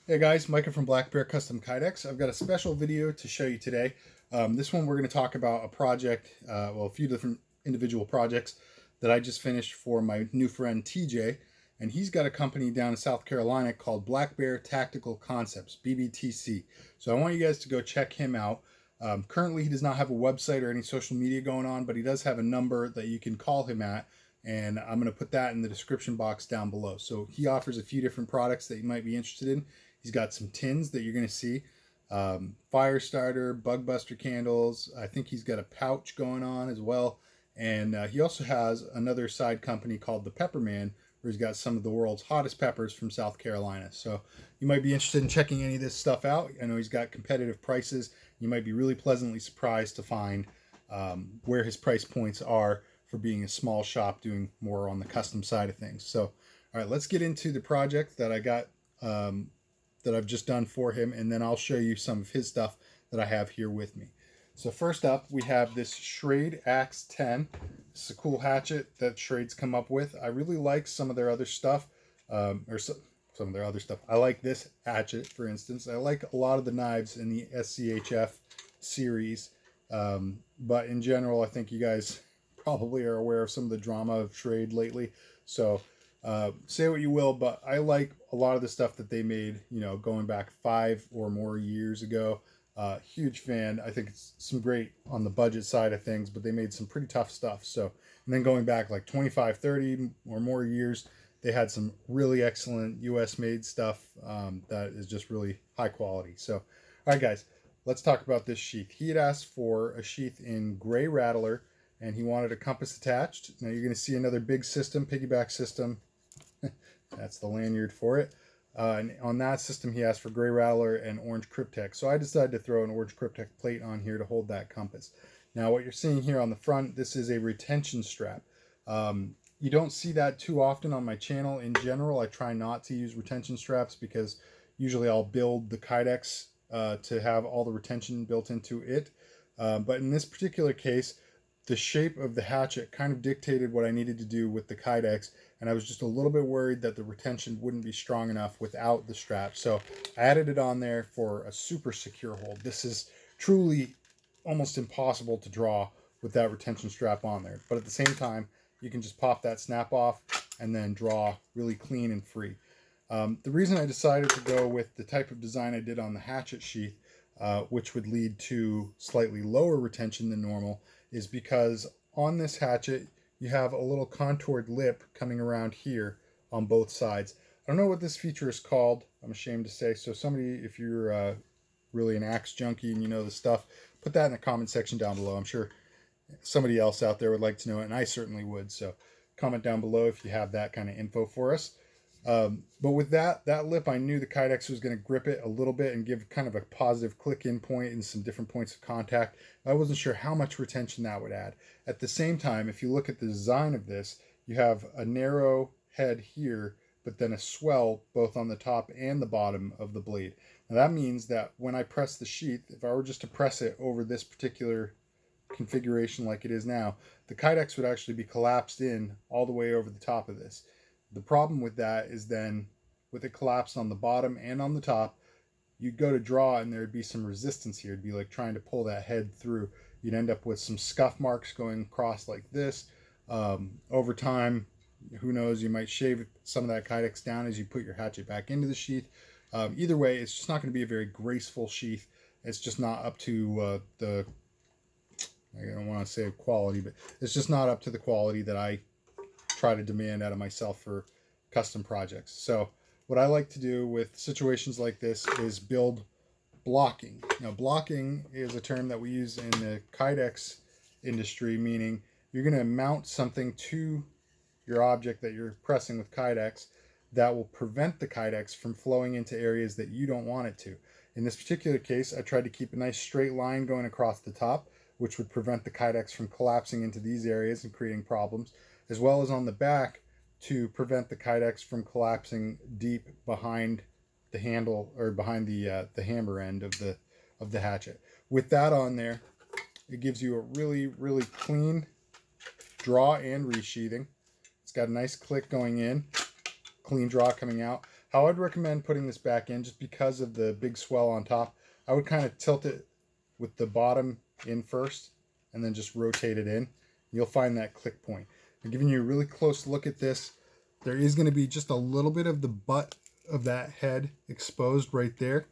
Hey guys, Micah from Black Bear Custom Kydex. I've got a special video to show you today. This one we're going to talk about a project, a few different individual projects that I just finished for my new friend TJ. And he's got a company down in South Carolina called Black Bear Tactical Concepts, BBTC. So I want you guys to go check him out. Currently he does not have a website or any social media going on, but he does have a number that you can call him at. And I'm going to put that in the description box down below. So he offers a few different products that you might be interested in. He's got some tins that you're going to see, fire starter, bug buster candles. I think he's got a pouch going on as well. And he also has another side company called the Pepperman, where he's got some of the world's hottest peppers from South Carolina. So you might be interested in checking any of this stuff out. I know he's got competitive prices. You might be really pleasantly surprised to find where his price points are for being a small shop doing more on the custom side of things. So, all right, let's get into the project that I got that I've just done for him, and then I'll show you some of his stuff that I have here with me. So first up, we have this Schrade Axe 10. It's a cool hatchet that Schrade's come up with. I really like some of their other stuff, some of their other stuff. I like this hatchet, for instance. I like a lot of the knives in the SCHF series, but in general, I think you guys probably are aware of some of the drama of Schrade lately. So say what you will, but I like a lot of the stuff that they made, you know, going back 5 or more years ago. Huge fan. I think it's some great on the budget side of things, but they made some pretty tough stuff. So, and then going back like 25, 30 or more years, they had some really excellent US made stuff that is just really high quality. So, all right, guys, let's talk about this sheath. He had asked for a sheath in gray rattler, and he wanted a compass attached. Now you're going to see another big system, piggyback system. That's the lanyard for it. And on that system, he asked for gray rattler and orange cryptek. So I decided to throw an orange cryptek plate on here to hold that compass. Now what you're seeing here on the front, this is a retention strap. You don't see that too often on my channel. In general, I try not to use retention straps because usually I'll build the Kydex to have all the retention built into it. But in this particular case, the shape of the hatchet kind of dictated what I needed to do with the Kydex, and I was just a little bit worried that the retention wouldn't be strong enough without the strap. So I added it on there for a super secure hold. This is truly almost impossible to draw with that retention strap on there. But at the same time, you can just pop that snap off and then draw really clean and free. The reason I decided to go with the type of design I did on the hatchet sheath, which would lead to slightly lower retention than normal, is because on this hatchet you have a little contoured lip coming around here on both sides. I don't know what this feature is called, I'm ashamed to say, so somebody, if you're really an axe junkie and you know the stuff, put that in the comment section down below. I'm sure somebody else out there would like to know it, and I certainly would. So comment down below if you have that kind of info for us. But with that lip, I knew the Kydex was going to grip it a little bit and give kind of a positive click-in point and some different points of contact. I wasn't sure how much retention that would add. At the same time, if you look at the design of this, you have a narrow head here, but then a swell both on the top and the bottom of the blade. Now that means that when I press the sheath, if I were just to press it over this particular configuration like it is now, the Kydex would actually be collapsed in all the way over the top of this. The problem with that is then with it collapsed on the bottom and on the top, you'd go to draw and there'd be some resistance here. It'd be like trying to pull that head through. You'd end up with some scuff marks going across like this. Over time, who knows, you might shave some of that Kydex down as you put your hatchet back into the sheath. Either way, it's just not going to be a very graceful sheath. It's just not up to I don't want to say quality, but it's just not up to the quality that I try to demand out of myself for custom projects. So what I like to do with situations like this is build blocking. Now blocking is a term that we use in the Kydex industry, meaning you're going to mount something to your object that you're pressing with Kydex that will prevent the Kydex from flowing into areas that you don't want it to. In this particular case, I tried to keep a nice straight line going across the top, which would prevent the Kydex from collapsing into these areas and creating problems, as well as on the back to prevent the Kydex from collapsing deep behind the handle or behind the hammer end of the hatchet. With that on there, it gives you a really, really clean draw and resheathing. It's got a nice click going in, clean draw coming out. how I'd recommend putting this back in, just because of the big swell on top, I would kind of tilt it with the bottom in first and then just rotate it in. You'll find that click point. I'm giving you a really close look at this. There is going to be just a little bit of the butt of that head exposed right there.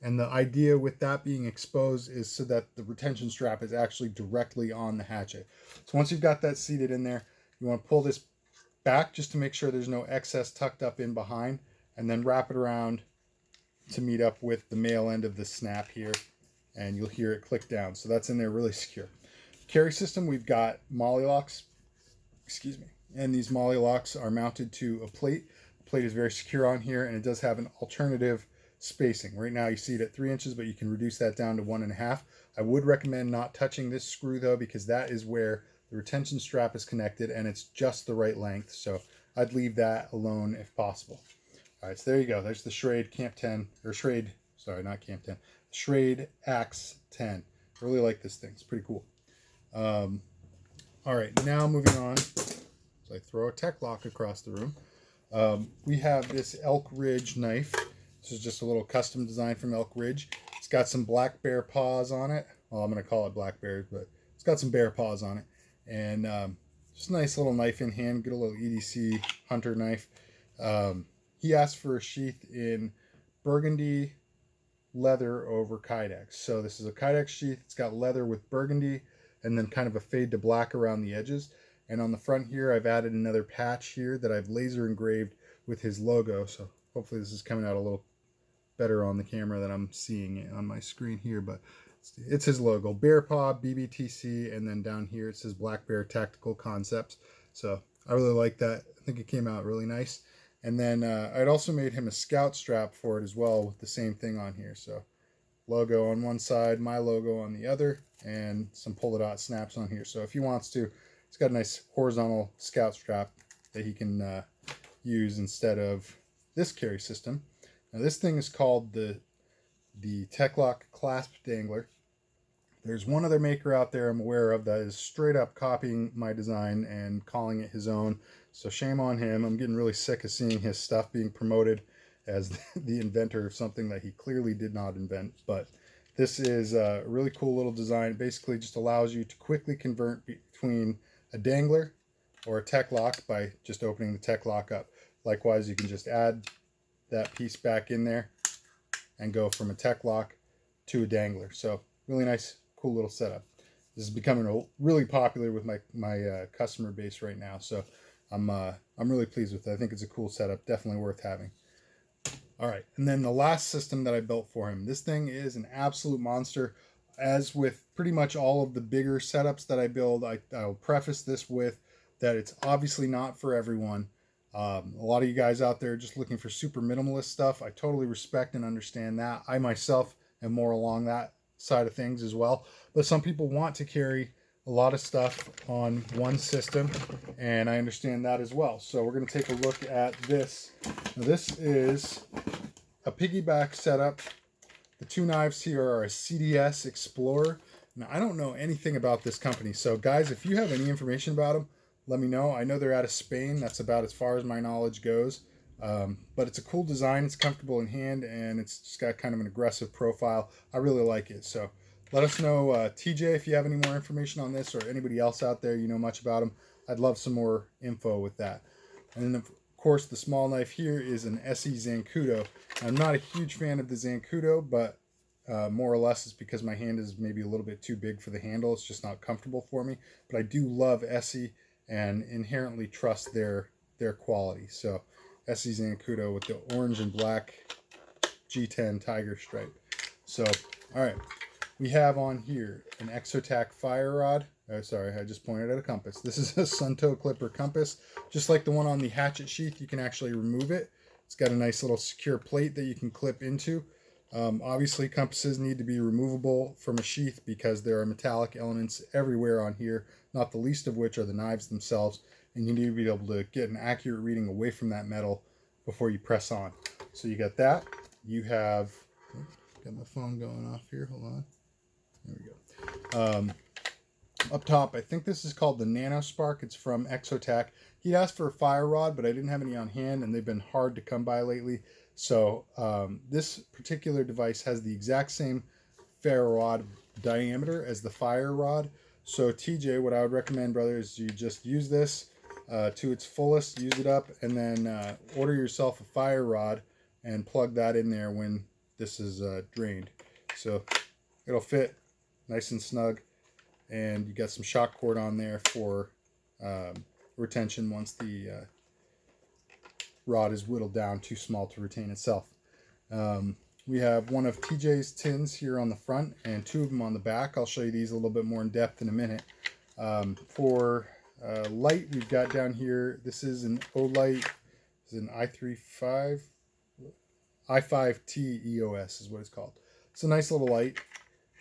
And the idea with that being exposed is so that the retention strap is actually directly on the hatchet. So once you've got that seated in there, you want to pull this back just to make sure there's no excess tucked up in behind, and then wrap it around to meet up with the male end of the snap here, and you'll hear it click down. So that's in there really secure. Carry system, we've got molly locks, excuse me, and these molly locks are mounted to a plate. The plate is very secure on here, and it does have an alternative spacing. Right now you see it at 3 inches, but you can reduce that down to 1.5. I would recommend not touching this screw though, because that is where the retention strap is connected, and it's just the right length. So I'd leave that alone if possible. All right, so there you go. There's the Schrade Camp 10, or Schrade, sorry, not Camp 10, Schrade Axe 10. I really like this thing. It's pretty cool. All right, now moving on. So I throw a tech lock across the room. We have this Elk Ridge knife. This is just a little custom design from Elk Ridge. It's got some black bear paws on it. Well, I'm going to call it black bears, but it's got some bear paws on it. And just a nice little knife in hand. Get a little EDC hunter knife. He asked for a sheath in burgundy leather over Kydex. So this is a Kydex sheath. It's got leather with burgundy and then kind of a fade to black around the edges. And on the front here, I've added another patch here that I've laser engraved with his logo. So hopefully this is coming out a little better on the camera than I'm seeing it on my screen here, but it's his logo, Bear Paw, BBTC, and then down here it says Black Bear Tactical Concepts. So I really like that. I think it came out really nice. And then I'd also made him a scout strap for it as well with the same thing on here. So logo on one side, my logo on the other, and some polka dot snaps on here. So if he wants to, it's got a nice horizontal scout strap that he can use instead of this carry system. Now this thing is called the Techlock Clasp Dangler. There's one other maker out there I'm aware of that is straight up copying my design and calling it his own. So shame on him. I'm getting really sick of seeing his stuff being promoted as the inventor of something that he clearly did not invent. But this is a really cool little design. It basically just allows you to quickly convert between a dangler or a Techlock by just opening the Techlock up. Likewise, you can just add that piece back in there and go from a Techlock to a dangler. So really nice, cool little setup. This is becoming really popular with my customer base right now. So I'm really pleased with it. I think it's a cool setup, definitely worth having. All right, and then the last system that I built for him. This thing is an absolute monster. As with pretty much all of the bigger setups that I build, I'll preface this with that it's obviously not for everyone. A lot of you guys out there just looking for super minimalist stuff. I totally respect and understand that. I myself am more along that side of things as well. But some people want to carry a lot of stuff on one system, and I understand that as well. So we're going to take a look at this. Now, this is a piggyback setup. The two knives here are a CDS Explorer. Now, I don't know anything about this company. So guys, if you have any information about them, let me know. I know they're out of Spain. That's about as far as my knowledge goes. But it's a cool design. It's comfortable in hand, and it's just got kind of an aggressive profile. I really like it. So let us know, TJ, if you have any more information on this, or anybody else out there you know much about them. I'd love some more info with that. And then, of course, the small knife here is an SE Zancudo. I'm not a huge fan of the Zancudo, but more or less it's because my hand is maybe a little bit too big for the handle. It's just not comfortable for me. But I do love SE and inherently trust their quality. So SE Zancudo with the orange and black G10 tiger stripe. So, all right, we have on here an Exotac fire rod. Oh, sorry, I just pointed at a compass. This is a Suntoe Clipper compass. Just like the one on the hatchet sheath, you can actually remove it. It's got a nice little secure plate that you can clip into. Obviously, compasses need to be removable from a sheath because there are metallic elements everywhere on here, not the least of which are the knives themselves, and you need to be able to get an accurate reading away from that metal before you press on. So you got that. You have, got my phone going off here, hold on. There we go. Up top, I think this is called the Nano Spark. It's from Exotac. He asked for a fire rod, but I didn't have any on hand, and they've been hard to come by lately. So this particular device has the exact same ferro rod diameter as the fire rod. So TJ, what I would recommend, brother, is you just use this to its fullest, use it up, and then order yourself a fire rod and plug that in there when this is drained. So it'll fit nice and snug. And you got some shock cord on there for retention once the rod is whittled down too small to retain itself. We have one of TJ's tins here on the front and two of them on the back. I'll show you these a little bit more in depth in a minute. For light, we've got down here, this is an Olight, this is an i5T EOS is what it's called. It's a nice little light.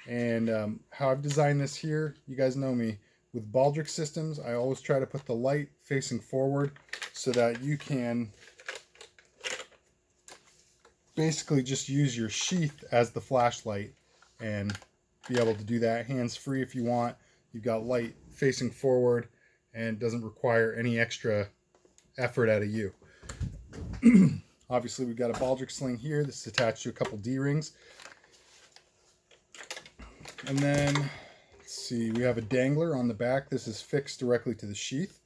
And how I've designed this here, you guys know me, with Baldric systems, I always try to put the light facing forward so that you can basically just use your sheath as the flashlight and be able to do that hands-free if you want. You've got light facing forward and doesn't require any extra effort out of you. Obviously, we've got a Baldric sling here. This is attached to a couple D-rings. And then, let's see, we have a dangler on the back. This is fixed directly to the sheath.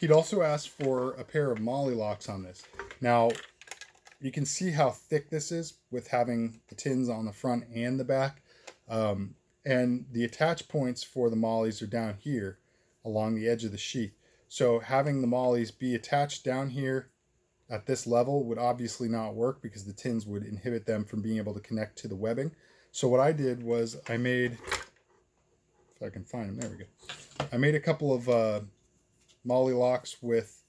He'd also asked for a pair of molly locks on this. Now, you can see how thick this is with having the tins on the front and the back. And the attach points for the mollies are down here along the edge of the sheath. So having the mollies be attached down here at this level would obviously not work because the tins would inhibit them from being able to connect to the webbing. So what I did was I made, if I can find them, there we go. I made a couple of molly locks with,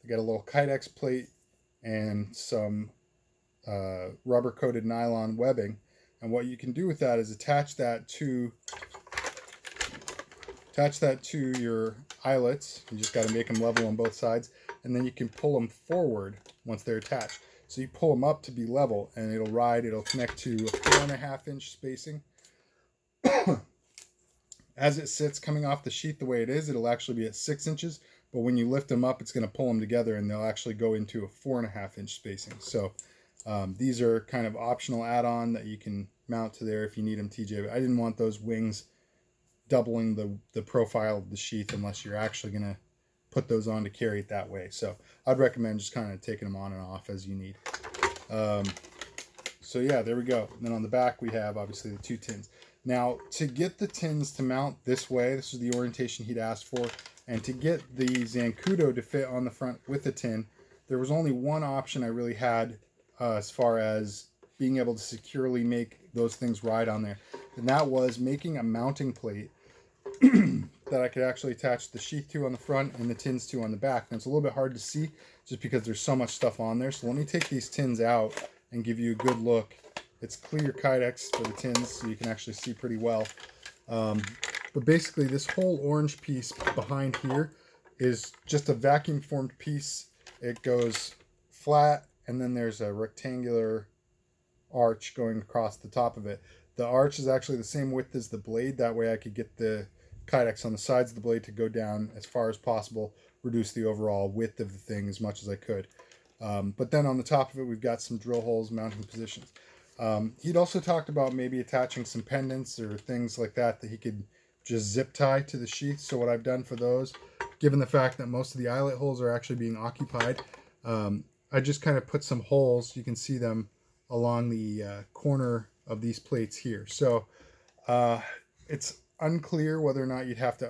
I got a little Kydex plate and some rubber coated nylon webbing. And what you can do with that is attach that to your eyelets. You just got to make them level on both sides. And then you can pull them forward once they're attached. So you pull them up to be level and it'll ride, it'll connect to a 4.5 inch spacing. As it sits coming off the sheath the way it is, it'll actually be at 6 inches. But when you lift them up, it's going to pull them together and they'll actually go into a 4.5 inch spacing. So these are kind of optional add-on that you can mount to there if you need them, TJ. But I didn't want those wings doubling the profile of the sheath unless you're actually going to put those on to carry it that way. So I'd recommend just kind of taking them on and off as you need. So yeah, there we go. And then on the back we have obviously the two tins. Now to get the tins to mount this way, this is the orientation he'd asked for, and to get the Zancudo to fit on the front with the tin, there was only one option I really had as far as being able to securely make those things ride on there, and that was making a mounting plate that I could actually attach the sheath to on the front and the tins to on the back. And it's a little bit hard to see just because there's so much stuff on there. So let me take these tins out and give you a good look. It's clear Kydex for the tins, so you can actually see pretty well. But basically this whole orange piece behind here is just a vacuum formed piece. It goes flat and then there's a rectangular arch going across the top of it. The arch is actually the same width as the blade. That way I could get the Kydex on the sides of the blade to go down as far as possible, reduce the overall width of the thing as much as I could. But then on the top of it, we've got some drill holes, mounting positions. He'd also talked about maybe attaching some pendants or things like that he could just zip tie to the sheath. So what I've done for those, given the fact that most of the eyelet holes are actually being occupied, I just kind of put some holes, you can see them along the corner of these plates here. So it's unclear whether or not you'd have to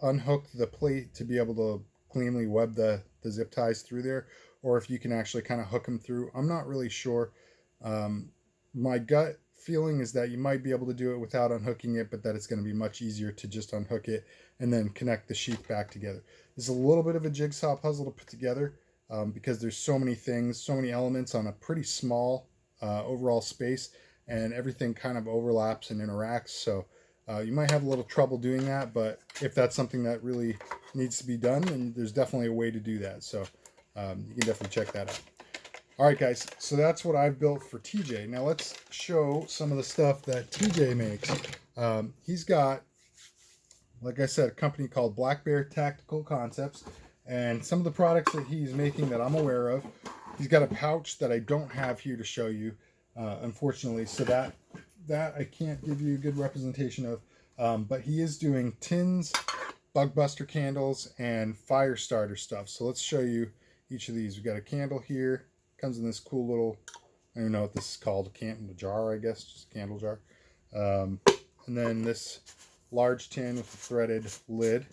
unhook the plate to be able to cleanly web the zip ties through there, or if you can actually kind of hook them through. I'm not really sure. My gut feeling is that you might be able to do it without unhooking it, but that it's going to be much easier to just unhook it and then connect the sheath back together. It's a little bit of a jigsaw puzzle to put together because there's so many things, so many elements on a pretty small overall space, and everything kind of overlaps and interacts. So you might have a little trouble doing that, but if that's something that really needs to be done, then there's definitely a way to do that. So you can definitely check that out. All right, guys, so that's what I've built for TJ. Now let's show some of the stuff that TJ makes. He's got like I said, a company called Black Bear Tactical Concepts, and some of the products that he's making that I'm aware of, he's got a pouch that I don't have here to show you, unfortunately, so that I can't give you a good representation of, but he is doing tins, bug buster candles, and fire starter stuff. So let's show you each of these. We've got a candle here, comes in this cool little, I don't even know what this is called, a candle jar, I guess, just a candle jar. And then this large tin with a threaded lid,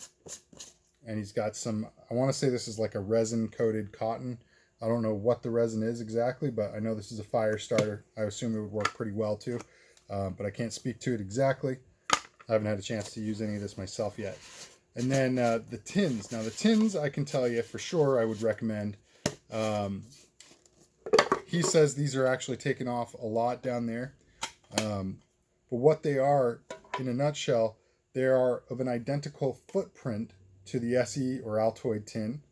and he's got some, I want to say this is like a resin coated cotton. I don't know what the resin is exactly, but I know this is a fire starter. I assume it would work pretty well too, but I can't speak to it exactly. I haven't had a chance to use any of this myself yet. And then the tins. Now the tins, I can tell you for sure I would recommend. He says these are actually taken off a lot down there. But what they are, in a nutshell, they are of an identical footprint to the SE or Altoid tin,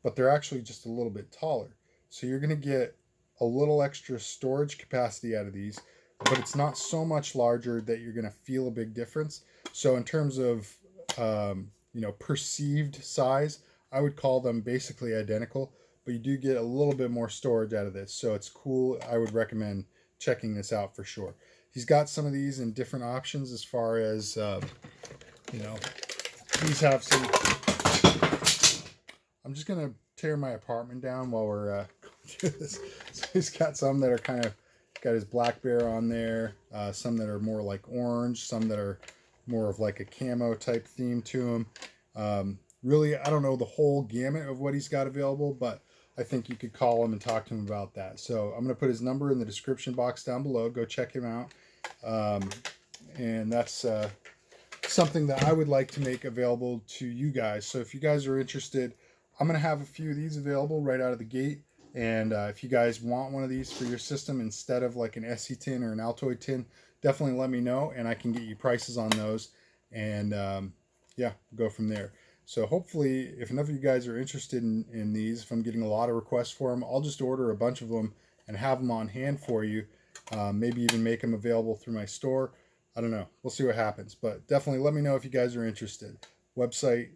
but they're actually just a little bit taller. So you're going to get a little extra storage capacity out of these, but it's not so much larger that you're going to feel a big difference. So in terms of perceived size, I would call them basically identical, but you do get a little bit more storage out of this. So it's cool. I would recommend checking this out for sure. He's got some of these in different options as far as, these have some. I'm just going to tear my apartment down while we're going through this. So he's got some that are kind of, got his black bear on there, some that are more like orange, some that are more of like a camo type theme to them. Really, I don't know the whole gamut of what he's got available, but I think you could call him and talk to him about that. So I'm going to put his number in the description box down below. Go check him out. And that's something that I would like to make available to you guys. So if you guys are interested, I'm going to have a few of these available right out of the gate. And if you guys want one of these for your system instead of like an SE tin or an Altoid tin, definitely let me know and I can get you prices on those. And yeah, go from there. So hopefully, if enough of you guys are interested in these, if I'm getting a lot of requests for them, I'll just order a bunch of them and have them on hand for you. Maybe even make them available through my store. I don't know. We'll see what happens. But definitely let me know if you guys are interested. Website,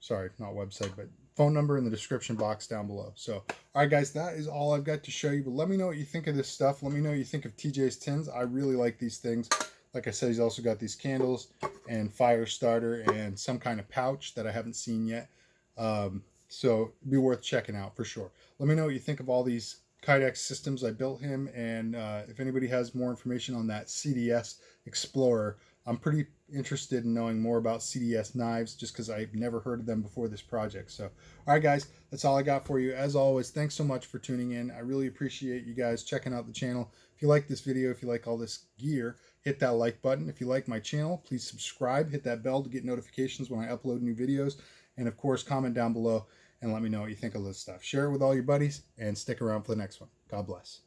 sorry, not website, but phone number in the description box down below. So, all right, guys, that is all I've got to show you. But let me know what you think of this stuff. Let me know what you think of TJ's tins. I really like these things. Like I said, he's also got these candles and fire starter and some kind of pouch that I haven't seen yet. So it'd be worth checking out for sure. Let me know what you think of all these Kydex systems I built him. And if anybody has more information on that CDS Explorer, I'm pretty interested in knowing more about CDS knives just because I've never heard of them before this project. So, all right, guys, that's all I got for you. As always, thanks so much for tuning in. I really appreciate you guys checking out the channel. If you like this video, if you like all this gear, hit that like button. If you like my channel, please subscribe, hit that bell to get notifications when I upload new videos. And of course, comment down below and let me know what you think of this stuff. Share it with all your buddies and stick around for the next one. God bless.